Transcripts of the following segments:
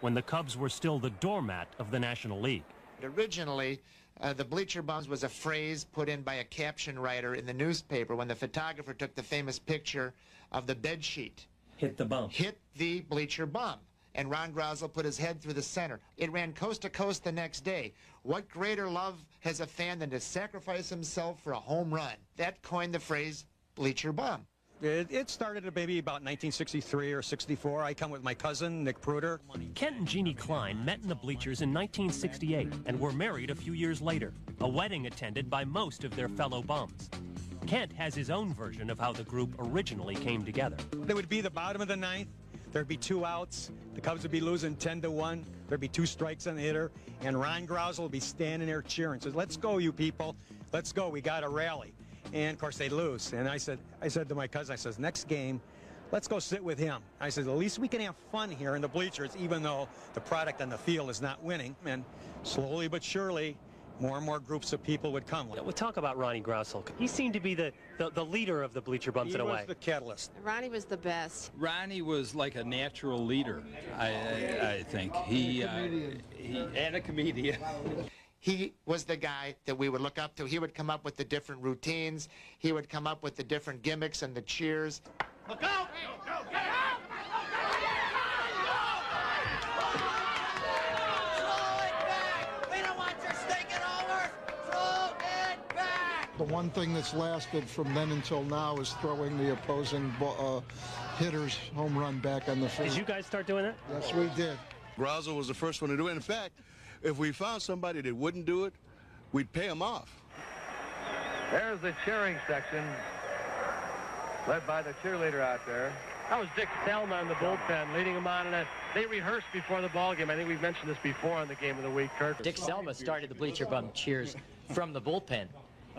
when the Cubs were still the doormat of the National League. Originally, the Bleacher Bums was a phrase put in by a caption writer in the newspaper when the photographer took the famous picture of the bed sheet. Hit the bum. Hit the Bleacher Bum. And Ron Grousel put his head through the center. It ran coast to coast the next day. What greater love has a fan than to sacrifice himself for a home run? That coined the phrase Bleacher Bum. It started at maybe about 1963 or 64. I come with my cousin, Nick Pruder. Kent and Jeannie Klein met in the bleachers in 1968 and were married a few years later, a wedding attended by most of their fellow bums. Kent has his own version of how the group originally came together. It would be the bottom of the ninth. There'd be 2 outs. The Cubs would be losing 10-1. There'd be 2 strikes on the hitter. And Ron Grousel would be standing there cheering. Says, "Let's go, you people. Let's go. We got to rally." And, of course, they'd lose. And I said to my cousin, I says, "Next game, let's go sit with him." I said, "At least we can have fun here in the bleachers, even though the product on the field is not winning." And slowly but surely, more and more groups of people would come. We'll talk about Ronnie Grousel. He seemed to be the leader of the Bleacher Bums in a way. He was the catalyst. Ronnie was the best. Ronnie was like a natural leader, I think. He and a comedian. He was the guy that we would look up to. He would come up with the different routines. He would come up with the different gimmicks and the cheers. Look out! Go, get out! The one thing that's lasted from then until now is throwing the opposing hitter's home run back on the field. Did you guys start doing that? Yes, we did. Grousel was the first one to do it. In fact, if we found somebody that wouldn't do it, we'd pay them off. There's the cheering section, led by the cheerleader out there. That was Dick Selma in the bullpen, leading them on, and they rehearsed before the ball game. I think we've mentioned this before on the Game of the Week, Kurt. Dick Selma started the Bleacher Bum cheers from the bullpen.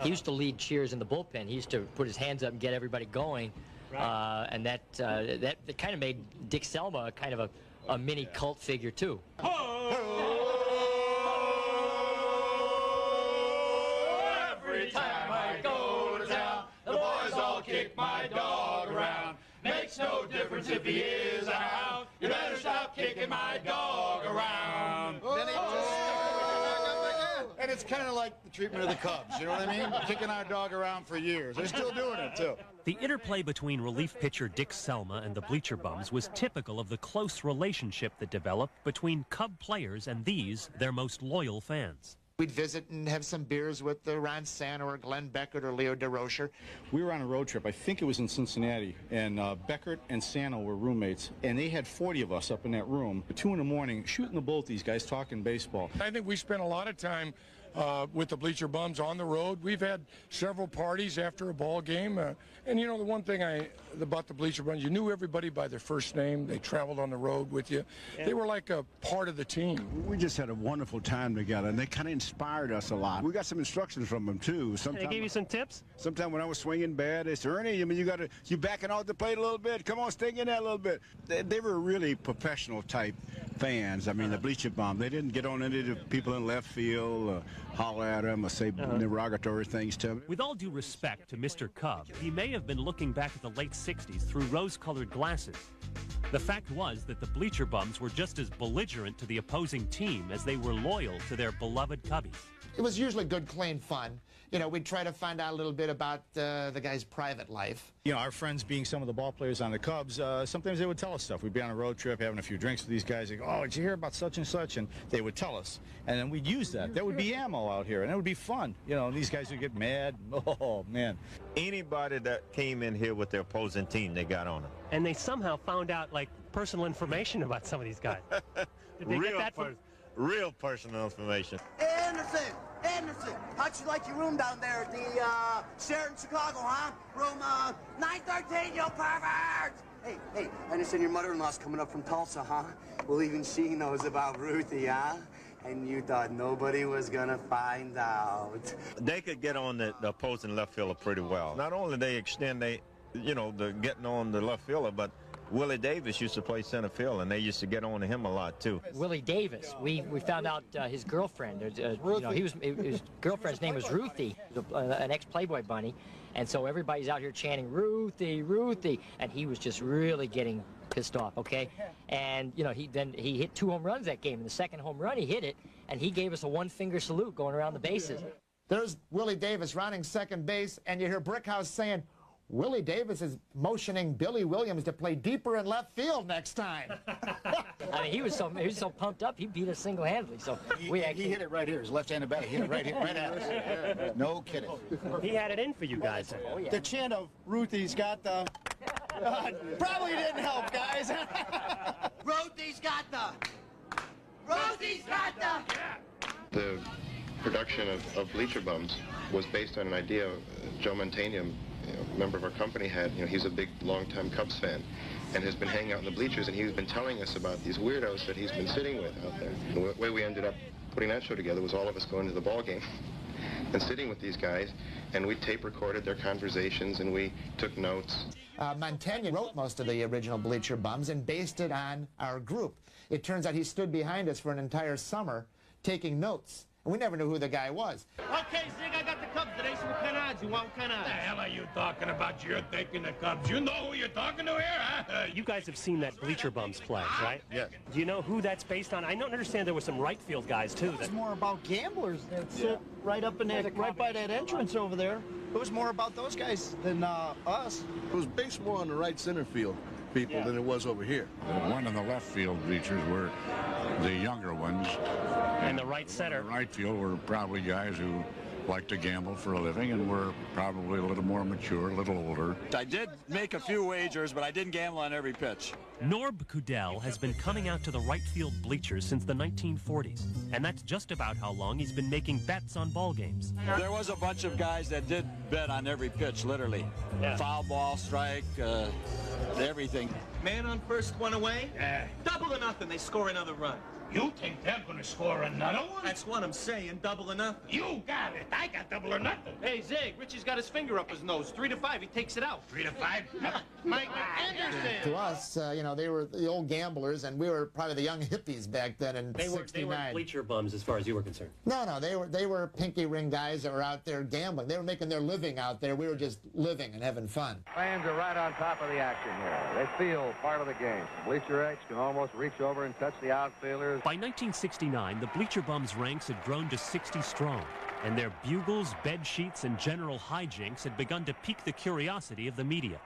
He used to lead cheers in the bullpen. He used to put his hands up and get everybody going, and that kind of made Dick Selma kind of a mini cult figure too. Every time I go to town, the boys all kick my dog around. Makes no difference if he is a hound. You better stop kicking my dog around. And it's kind of like the treatment of the Cubs, you know what I mean? Kicking our dog around for years. They're still doing it, too. The interplay between relief pitcher Dick Selma and the Bleacher Bums was typical of the close relationship that developed between Cub players and these, their most loyal fans. We'd visit and have some beers with Ron Santo or Glenn Beckert or Leo DeRocher. We were on a road trip. I think it was in Cincinnati, and Beckert and Santo were roommates, and they had 40 of us up in that room at 2 in the morning shooting the bull with these guys, talking baseball. I think we spent a lot of time with the Bleacher Bums on the road. We've had several parties after a ball game. And, you know, the one thing about the Bleacher Bums, you knew everybody by their first name. They traveled on the road with you. Yeah. They were like a part of the team. We just had a wonderful time together, and they kind of inspired us a lot. We got some instructions from them, too. They gave you some tips? Sometime when I was swinging bad, they said, "Ernie, I mean, you backing off the plate a little bit. Come on, stick in there a little bit." They were really professional type fans. I mean, the Bleacher Bums, they didn't get on any of the people in left field, holler at them or say derogatory things to them. With all due respect to Mr. Cub, he may have been looking back at the late 60s through rose-colored glasses. The fact was that the Bleacher Bums were just as belligerent to the opposing team as they were loyal to their beloved Cubbies. It was usually good, clean fun. You know, we'd try to find out a little bit about the guy's private life. You know, our friends being some of the ball players on the Cubs, sometimes they would tell us stuff. We'd be on a road trip, having a few drinks with these guys. They go, "Oh, did you hear about such and such?" And they would tell us. And then we'd use that. That would be ammo out here, and it would be fun. You know, and these guys would get mad. Oh, man. Anybody that came in here with their opposing team, they got on them. And they somehow found out, like, personal information about some of these guys. Did they get that from... Real personal information. Anderson, how'd you like your room down there at the Sheraton Chicago, huh? Room 913, you pervert! Hey, I understand your mother-in-law's coming up from Tulsa, huh? Well, even she knows about Ruthie, huh? And you thought nobody was gonna find out. They could get on the opposing left fielder pretty well. Not only they extend the getting on the left fielder, but Willie Davis used to play center field, and they used to get on to him a lot too. Willie Davis, we found out his girlfriend. His girlfriend's name was Ruthie, an ex-Playboy bunny, and so everybody's out here chanting Ruthie, Ruthie, and he was just really getting pissed off, okay? And, you know, he hit 2 home runs that game. In the second home run, he hit it, and he gave us a one-finger salute going around the bases. There's Willie Davis rounding second base, and you hear Brickhouse saying, Willie Davis is motioning Billy Williams to play deeper in left field next time. I mean, he was so pumped up, he beat us single-handedly. So he hit it right here. His left-handed batter. He hit it right here, right at us. No kidding. He had it in for you guys. Oh, yeah. The chant of Ruthie's got the... probably didn't help, guys. Ruthie's got the... Ruthie's got the... The production of Bleacher Bums was based on an idea Joe Mantegna, a member of our company, had. He's a big, long-time Cubs fan and has been hanging out in the bleachers, and he's been telling us about these weirdos that he's been sitting with out there. The way we ended up putting that show together was all of us going to the ball game and sitting with these guys, and we tape recorded their conversations, and we took notes. Mantegna wrote most of the original Bleacher Bums and based it on our group. It turns out he stood behind us for an entire summer taking notes. And we never knew who the guy was. Okay, Zig, I got the Cubs today, so what kind of odds? You want what kind of odds? What the hell are you talking about? You're taking the Cubs. You know who you're talking to here, huh? You guys have seen that Bleacher Bums play, right? Yes. Do you know who that's based on? I don't understand there were some right field guys, too. It's more about gamblers that sit right up in that, right by that entrance over there. It was more about those guys than us. It was based more on the right center field people than it was over here. The one in the left field bleachers were the younger ones. And the right center. The right field were probably guys who like to gamble for a living and were probably a little more mature, a little older. I did make a few wagers, but I didn't gamble on every pitch. Norb Kudell has been coming out to the right field bleachers since the 1940s, and that's just about how long he's been making bets on ball games. There was a bunch of guys that did bet on every pitch, literally. Yeah. Foul ball, strike, everything. Man on first, one away? Yeah. Double or nothing, they score another run. You think they're going to score another one? That's what I'm saying, double or nothing. You got it. I got double or nothing. Hey, Zig, Richie's got his finger up his nose. 3 to 5, he takes it out. 3 to 5? Mike Anderson! To us, they were the old gamblers, and we were probably the young hippies back then in '69. They were Bleacher Bums as far as you were concerned. No, they were pinky ring guys that were out there gambling. They were making their living out there. We were just living and having fun. Fans are right on top of the action here. They feel part of the game. Bleacher X can almost reach over and touch the outfielders. By 1969, the Bleacher Bums ranks had grown to 60 strong, and their bugles, bed sheets, and general hijinks had begun to pique the curiosity of the media.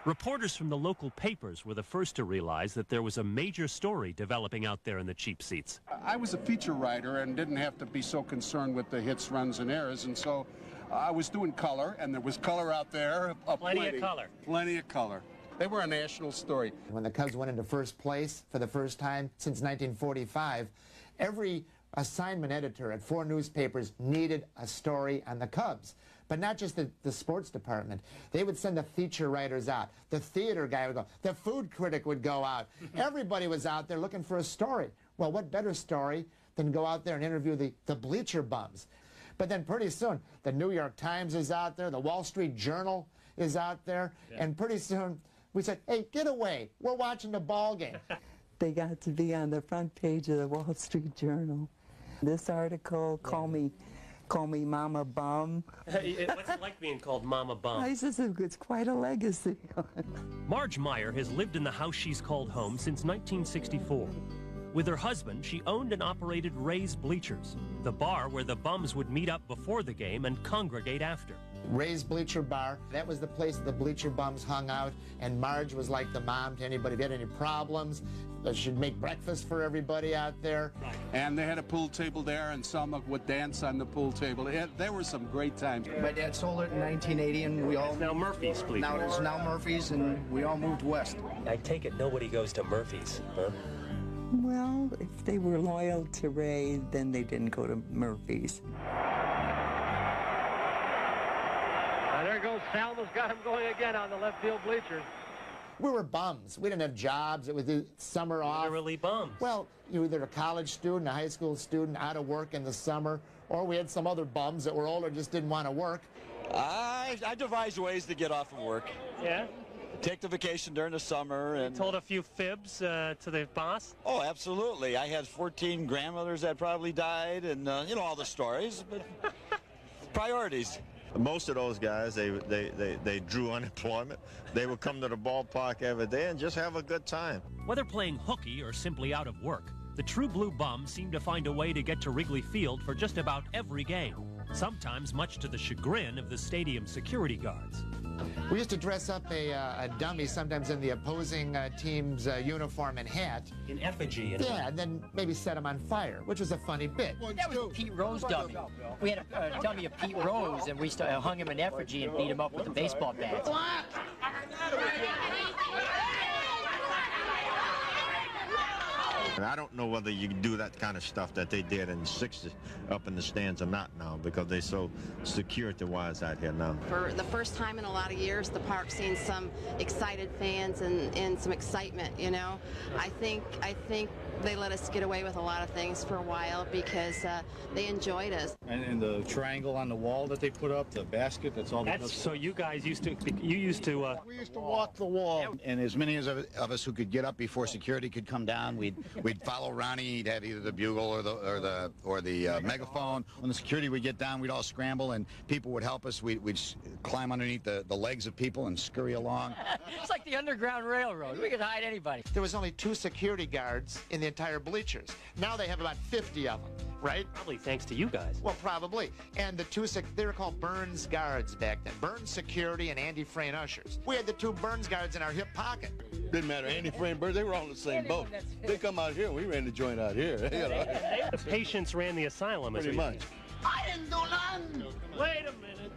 Reporters from the local papers were the first to realize that there was a major story developing out there in the cheap seats. I was a feature writer and didn't have to be so concerned with the hits, runs, and errors, and so I was doing color, and there was color out there. Plenty of color. Plenty of color. They were a national story. When the Cubs went into first place for the first time since 1945, every assignment editor at 4 newspapers needed a story on the Cubs. But not just the sports department. They would send the feature writers out. The theater guy would go. The food critic would go out. Everybody was out there looking for a story. Well, what better story than go out there and interview the Bleacher Bums? But then pretty soon, the New York Times is out there. The Wall Street Journal is out there. Yeah. And pretty soon, we said, hey, get away. We're watching the ball game. They got to be on the front page of the Wall Street Journal. This article, Call me Mama Bum. What's it like being called Mama Bum? I said it's quite a legacy. Marge Meyer has lived in the house she's called home since 1964. With her husband, she owned and operated Ray's Bleachers, the bar where the bums would meet up before the game and congregate after. Ray's Bleacher Bar, that was the place the Bleacher Bums hung out, and Marge was like the mom to anybody. If you had any problems, she'd make breakfast for everybody out there. And they had a pool table there, and some would dance on the pool table. There were some great times. My dad sold it in 1980, and we all... It's now Murphy's, please. Now it's now Murphy's, and we all moved west. I take it nobody goes to Murphy's, huh? Well, if they were loyal to Ray, then they didn't go to Murphy's. There goes Salma's got him going again on the left field bleachers. We were bums. We didn't have jobs. It was the summer off. Literally bums. Well, you were either a college student, a high school student, out of work in the summer, or we had some other bums that were older just didn't want to work. I devised ways to get off of work. Yeah? Take the vacation during the summer. And told a few fibs to the boss? Oh, absolutely. I had 14 grandmothers that probably died, and, all the stories. But priorities. Most of those guys, they drew unemployment. They would come to the ballpark every day and just have a good time. Whether playing hooky or simply out of work, the True Blue Bums seem to find a way to get to Wrigley Field for just about every game, sometimes much to the chagrin of the stadium security guards. We used to dress up a dummy sometimes in the opposing team's uniform and hat. In effigy. Yeah, and then maybe set him on fire, which was a funny bit. That was a Pete Rose dummy. We had a dummy of Pete Rose, and we hung him in effigy and beat him up with the baseball bats. I don't know whether you can do that kind of stuff that they did in the 60s up in the stands or not now, because they're so security-wise out here now. For the first time in a lot of years, the park's seen some excited fans and some excitement, you know. I think they let us get away with a lot of things for a while because they enjoyed us. And the triangle on the wall that they put up, the basket, that's all. That's so you guys used to. We used to walk the wall. And as many of us who could get up before security could come down, we'd follow Ronnie. He'd have either the bugle or the megaphone. When the security would get down, we'd all scramble, and people would help us. We'd climb underneath the legs of people and scurry along. It's like the Underground Railroad. We could hide anybody. There was only 2 security guards in the entire bleachers. Now they have about 50 of them, right? Probably thanks to you guys. Well, probably. And the 2, they were called Burns guards back then. Burns security and Andy Frayne ushers. We had the 2 Burns guards in our hip pocket. Didn't matter. Andy Frayne, Burns, they were all in the same boat. They come out here, we ran the joint out here. You know? The patients ran the asylum. Pretty much. I didn't do none. Wait a minute.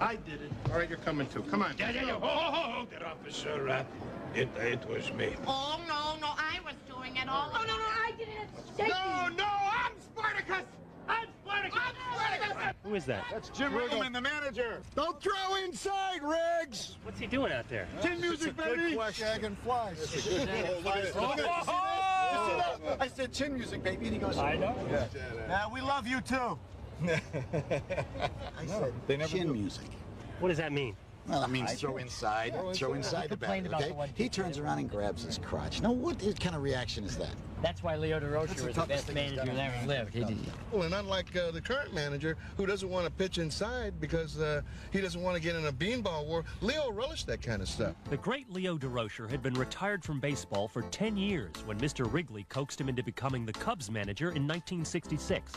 I did it. All right, you're coming too. Come on. Hold it, officer. It was me. Oh, no, I was doing it all. Oh, no, I did it. No, I'm Spartacus. I'm Spartacus. Who is that? That's Jim Riggleman, the manager. Don't throw inside, Riggs. What's he doing out there? Tin music, baby. Shagging flies. I said chin music, baby, and he goes, I know. Yeah, we love you too. I said chin music. What does that mean? Well, that means throw inside the bag, okay? He turns around and grabs his crotch. Now, what kind of reaction is that? That's why Leo DeRocher was the best manager that ever lived. Well, and unlike the current manager, who doesn't want to pitch inside because he doesn't want to get in a beanball war, Leo relished that kind of stuff. The great Leo DeRocher had been retired from baseball for 10 years when Mr. Wrigley coaxed him into becoming the Cubs manager in 1966.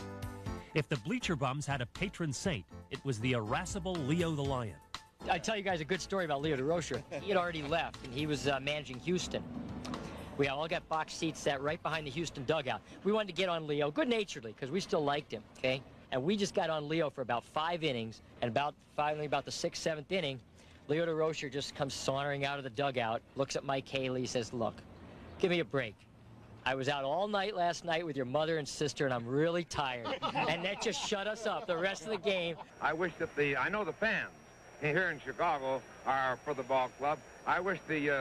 If the Bleacher Bums had a patron saint, it was the irascible Leo the Lion. I'll tell you guys a good story about Leo DeRocher. He had already left, and he was managing Houston. We all got box seats sat right behind the Houston dugout. We wanted to get on Leo, good-naturedly, because we still liked him, okay? And we just got on Leo for about 5 innings, and finally about the 6th, 7th inning, Leo DeRocher just comes sauntering out of the dugout, looks at Mike Haley, says, look, give me a break. I was out all night last night with your mother and sister, and I'm really tired. And that just shut us up the rest of the game. I wish that I know the fans here in Chicago are for the ball club. I wish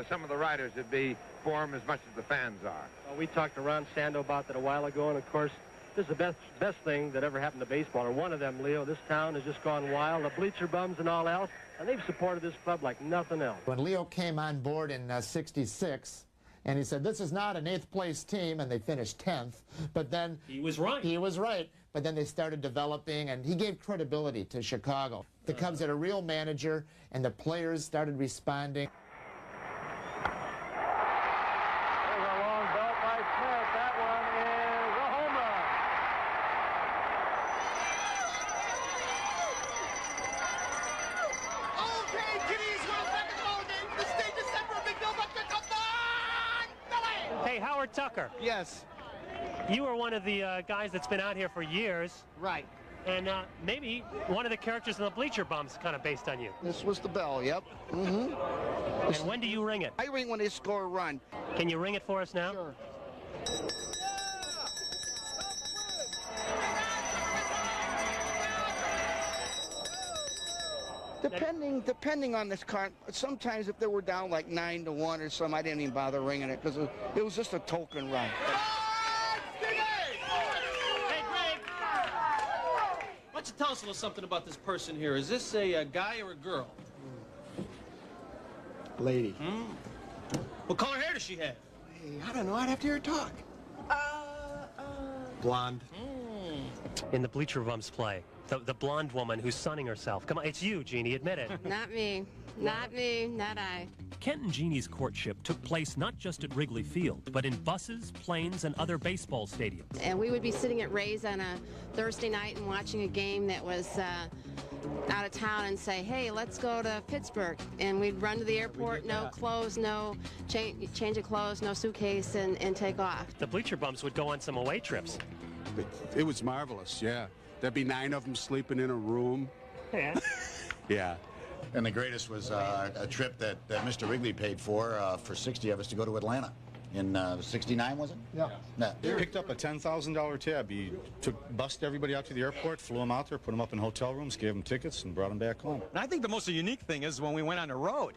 some of the writers would be for them as much as the fans are. Well, we talked to Ron Sando about that a while ago, and of course, this is the best thing that ever happened to baseball. Or one of them, Leo. This town has just gone wild. The Bleacher Bums and all else, and they've supported this club like nothing else. When Leo came on board in '66, and he said, this is not an 8th place team, and they finished 10th. But then he was right. He was right. But then they started developing, and he gave credibility to Chicago. The Cubs had a real manager, and the players started responding. There's a long belt by Smith. That one is a home run. Okay, kiddies, we're back in the ball game for the state December. Big Bill Buckner, come on! Billy! Hey, Howard Tucker. Yes. You are one of the guys that's been out here for years. Right. And maybe one of the characters in the Bleacher Bums kind of based on you. This was the bell, yep. Mm-hmm. And when do you ring it? I ring when they score a run. Can you ring it for us now? Sure. Depending on this car, sometimes if they were down like 9-1 or something, I didn't even bother ringing it because it was just a token run. Why don't you tell us a little something about this person here? Is this a guy or a girl? Lady. What color hair does she have? Hey, I don't know. I'd have to hear her talk. Blonde. in the Bleacher Bums play? The blonde woman who's sunning herself. Come on, it's you, Jeannie, admit it. Not me. Not me. Not I. Kent and Jeannie's courtship took place not just at Wrigley Field, but in buses, planes, and other baseball stadiums. And we would be sitting at Ray's on a Thursday night and watching a game that was out of town and say, hey, let's go to Pittsburgh. And we'd run to the airport, no clothes, no change of clothes, no suitcase, and take off. The Bleacher Bums would go on some away trips. It was marvelous, yeah. There'd be 9 of them sleeping in a room. Yeah. Yeah. And the greatest was a trip that Mr. Wrigley paid for 60 of us to go to Atlanta. In '69, was it? Yeah. No. He picked up a $10,000 tab. He bussed everybody out to the airport, flew them out there, put them up in hotel rooms, gave them tickets, and brought them back home. And I think the most unique thing is when we went on the road.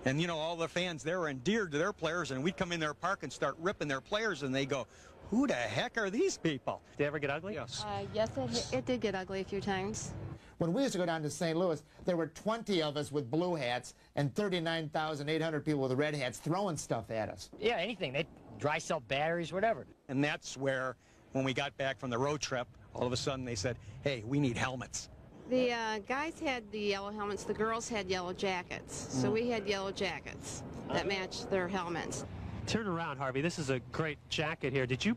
And, you know, all the fans there were endeared to their players, and we'd come in their park and start ripping their players, and they go, who the heck are these people? Did they ever get ugly? Yes. Yes, it did get ugly a few times. When we used to go down to St. Louis, there were 20 of us with blue hats and 39,800 people with red hats throwing stuff at us. Yeah, anything. They dry cell batteries, whatever. And that's where, when we got back from the road trip, all of a sudden they said, hey, we need helmets. The guys had the yellow helmets. The girls had yellow jackets. So we had yellow jackets that matched their helmets. Turn around, Harvey. This is a great jacket here. Did you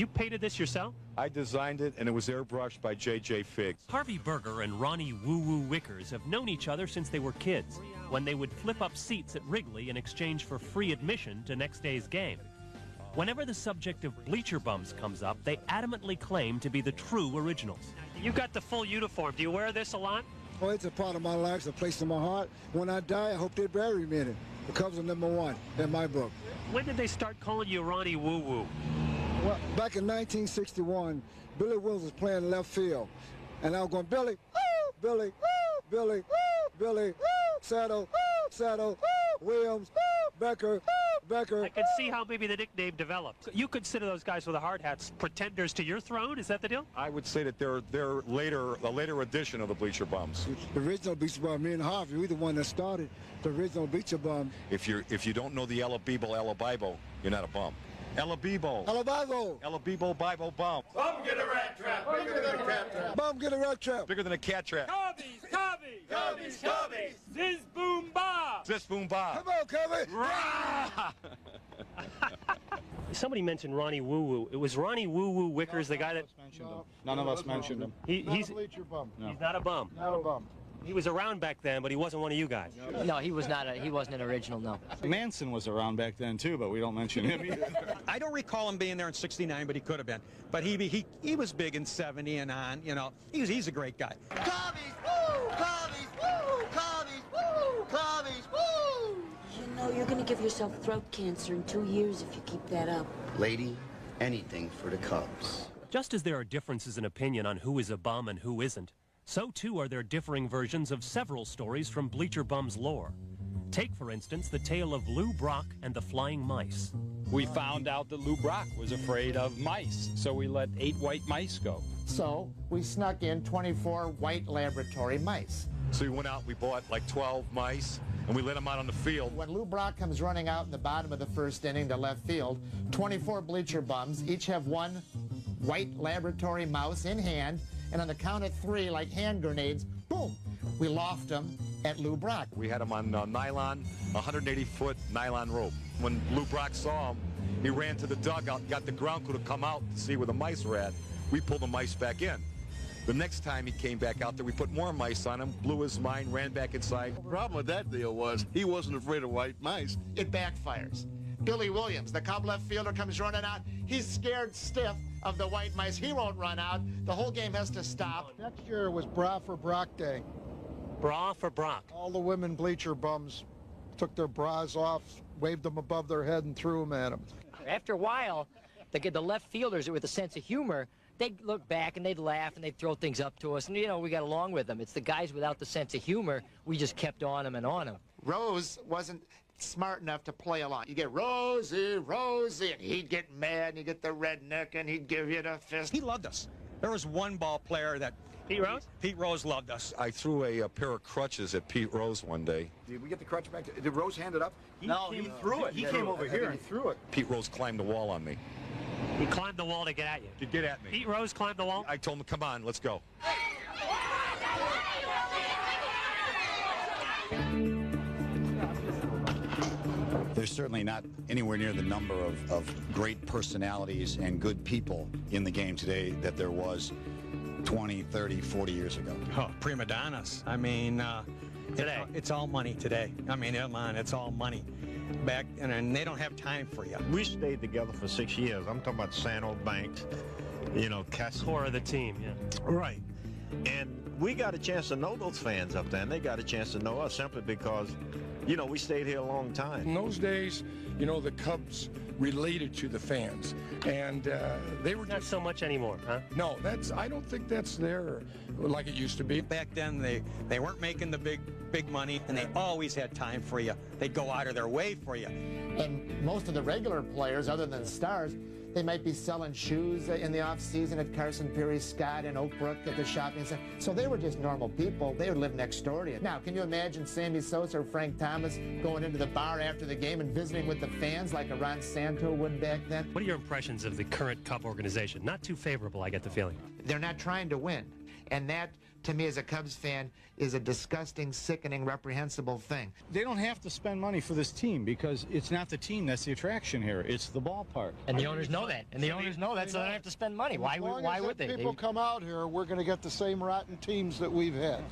painted this yourself? I designed it, and it was airbrushed by J.J. Figgs. Harvey Berger and Ronnie Woo-Woo Wickers have known each other since they were kids, when they would flip up seats at Wrigley in exchange for free admission to next day's game. Whenever the subject of Bleacher Bums comes up, they adamantly claim to be the true originals. You got the full uniform. Do you wear this a lot? Oh, it's a part of my life. It's a place in my heart. When I die, I hope they bury me in it. The Cubs are #1 in my book. When did they start calling you Ronnie Woo-Woo? Well, back in 1961, Billy Williams was playing left field. And I was going, Billy, woo, Billy, woo, Billy, woo, Billy, woo, Saddle, woo, Saddle, woo, Williams, woo, Becker, woo, Becker. I can see how maybe the nickname developed. You consider those guys with the hard hats pretenders to your throne? Is that the deal? I would say that they're a later edition of the Bleacher Bums. The original Bleacher Bum, me and Harvey, we the one that started the original Bleacher Bum. If you don't know the Ella Bibo, you're not a bum. Ella Bibo. Ella Bibo. Ella Bibo, Bibo, bum. Bum get a rat trap, bigger than a cat trap. Bum get a rat trap. Bigger than a cat trap. Cubbies, Cubbies, Cubbies, Cubbies. Ziz boom ba. Ziz boom ba. Come on, Cubby. Somebody mentioned Ronnie Woo-Woo. It was Ronnie Woo-Woo Wickers, the guy that... None of us mentioned him. He's a Bleacher Bum. No. He's not a bum. Not a bum. He was around back then, but he wasn't one of you guys. No, he was not. He wasn't an original. No. Manson was around back then too, but we don't mention him either. I don't recall him being there in '69, but he could have been. But he was big in '70 and on. You know, he's a great guy. Cubbies, woo! Cubbies, woo! Cubbies, woo! Cubbies, woo! You know, you're going to give yourself throat cancer in 2 years if you keep that up. Lady, anything for the Cubs. Just as there are differences in opinion on who is a bum and who isn't, so too are there differing versions of several stories from Bleacher Bums lore. Take, for instance, the tale of Lou Brock and the Flying Mice. We found out that Lou Brock was afraid of mice, so we let 8 white mice go. So we snuck in 24 white laboratory mice. So we went out, we bought like 12 mice, and we let them out on the field. When Lou Brock comes running out in the bottom of the first inning to left field, 24 Bleacher Bums each have one white laboratory mouse in hand, and on the count of 3, like hand grenades, boom, we loft them at Lou Brock. We had him on nylon, 180-foot nylon rope. When Lou Brock saw him, he ran to the dugout, got the ground crew to come out to see where the mice were at. We pulled the mice back in. The next time he came back out there, we put more mice on him, blew his mind, ran back inside. The problem with that deal was he wasn't afraid of white mice. It backfires. Billy Williams, the Cub left fielder, comes running out. He's scared stiff of the white mice. He won't run out. The whole game has to stop. Next year was Bra for Brock Day. Bra for Brock. All the women Bleacher Bums took their bras off, waved them above their head, and threw them at them. After a while, the left fielders with a sense of humor, they'd look back and they'd laugh and they'd throw things up to us, and you know, we got along with them. It's the guys without the sense of humor, we just kept on them and on them. Rose wasn't smart enough to play along. You get Rosie, Rosie, and he'd get mad, and he'd get the redneck, and he'd give you the fist. He loved us. There was one ball player that... Pete Rose? Pete Rose loved us. I threw a pair of crutches at Pete Rose one day. Did we get the crutch back? Did Rose hand it up? No, he threw it. He came over here and threw it. Pete Rose climbed the wall on me. He climbed the wall to get at you. To get at me. Pete Rose climbed the wall? I told him, come on, let's go. There's certainly not anywhere near the number of great personalities and good people in the game today that there was 20, 30, 40 years ago. Oh, prima donnas. I mean, today. It's all money today. I mean, come on, it's all money. Back, and they don't have time for you. We stayed together for 6 years. I'm talking about Sano, Banks, you know, Cassie. Core of the team, yeah. Right. And we got a chance to know those fans up there, and they got a chance to know us simply because, you know, we stayed here a long time. In those days, you know, the Cubs related to the fans, and they were not so much anymore, huh? No, I don't think that's there like it used to be. Back then, they weren't making the big money, and they always had time for you. They'd go out of their way for you. And most of the regular players, other than the stars, they might be selling shoes in the off-season at Carson Peary, Scott, and Oakbrook at the shopping center. So they were just normal people. They would live next door to you. Now, can you imagine Sammy Sosa or Frank Thomas going into the bar after the game and visiting with the fans like a Ron Santo would back then? What are your impressions of the current Cub organization? Not too favorable, I get the feeling. They're not trying to win. And that, to me as a Cubs fan, is a disgusting, sickening, reprehensible thing. They don't have to spend money for this team because it's not the team that's the attraction here. It's the ballpark. And the owners know that. And the owners know that, so they don't have to spend money. Why would they? People come out here, we're going to get the same rotten teams that we've had.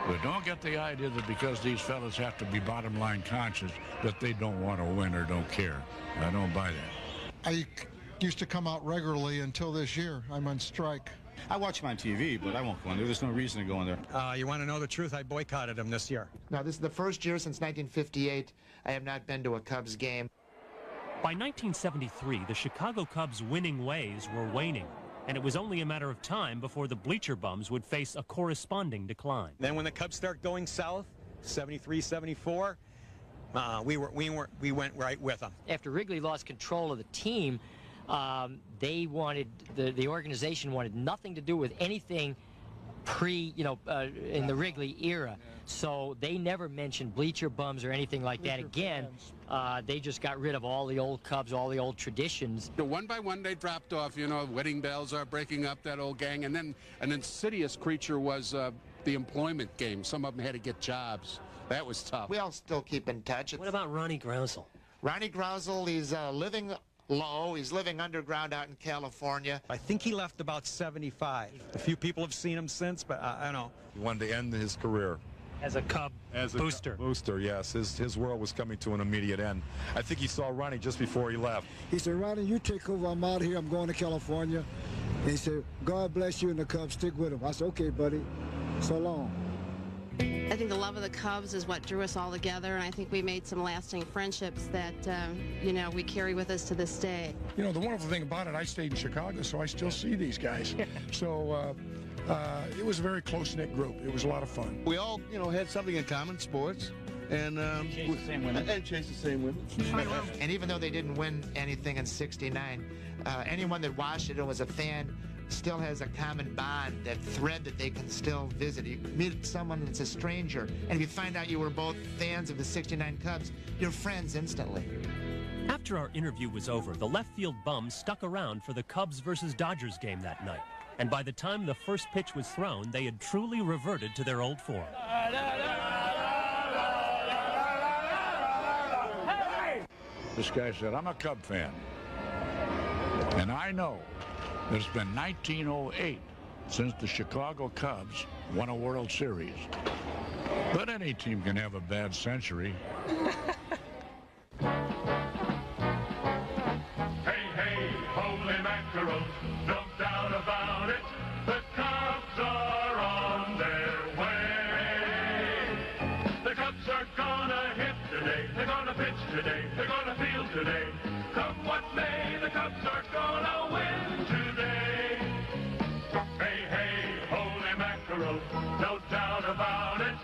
But don't get the idea that because these fellas have to be bottom line conscious that they don't want to win or don't care. I don't buy that. I used to come out regularly until this year. I'm on strike. I watch them on TV, but I won't go in there. There's no reason to go in there. You want to know the truth? I boycotted them this year. Now, this is the first year since 1958 I have not been to a Cubs game. By 1973, the Chicago Cubs' winning ways were waning, and it was only a matter of time before the Bleacher Bums would face a corresponding decline. Then when the Cubs start going south, 73, 74, we went right with them. After Wrigley lost control of the team, they wanted, the organization wanted nothing to do with anything in the Wrigley era. So they never mentioned Bleacher Bums or anything like that again. They just got rid of all the old Cubs, all the old traditions. One by one they dropped off, you know, wedding bells are breaking up that old gang, and then an insidious creature was the employment game. Some of them had to get jobs. That was tough. We all still keep in touch. What about Ronnie Grousel? Ronnie Grousel, he's living low. He's living underground out in California. I think he left about 75. A few people have seen him since, but I don't know. He wanted to end his career. As a Cub booster. Booster, yes. His world was coming to an immediate end. I think he saw Ronnie just before he left. He said, Ronnie, you take over. I'm out here. I'm going to California. And he said, God bless you and the Cubs. Stick with him. I said, okay, buddy. So long. I think the love of the Cubs is what drew us all together, and I think we made some lasting friendships that, we carry with us to this day. You know, the wonderful thing about it, I stayed in Chicago, so I still see these guys. So it was a very close-knit group. It was a lot of fun. We all, had something in common, sports, and chase the same women. And chase the same women. And even though they didn't win anything in '69, anyone that watched it and was a fan still has a common bond, that thread that they can still visit. You meet someone that's a stranger, and if you find out you were both fans of the '69 Cubs, you're friends instantly. After our interview was over, the left field bums stuck around for the Cubs versus Dodgers game that night. And by the time the first pitch was thrown, they had truly reverted to their old form. This guy said, I'm a Cub fan. And I know that it's been 1908 since the Chicago Cubs won a World Series. But any team can have a bad century. Hey, hey, holy mackerel, no doubt about it, the Cubs are on their way. The Cubs are gonna hit today, they're gonna pitch today, they're gonna field today. Come what may, the Cubs are gonna win today. Hey, hey, holy mackerel, no doubt about it,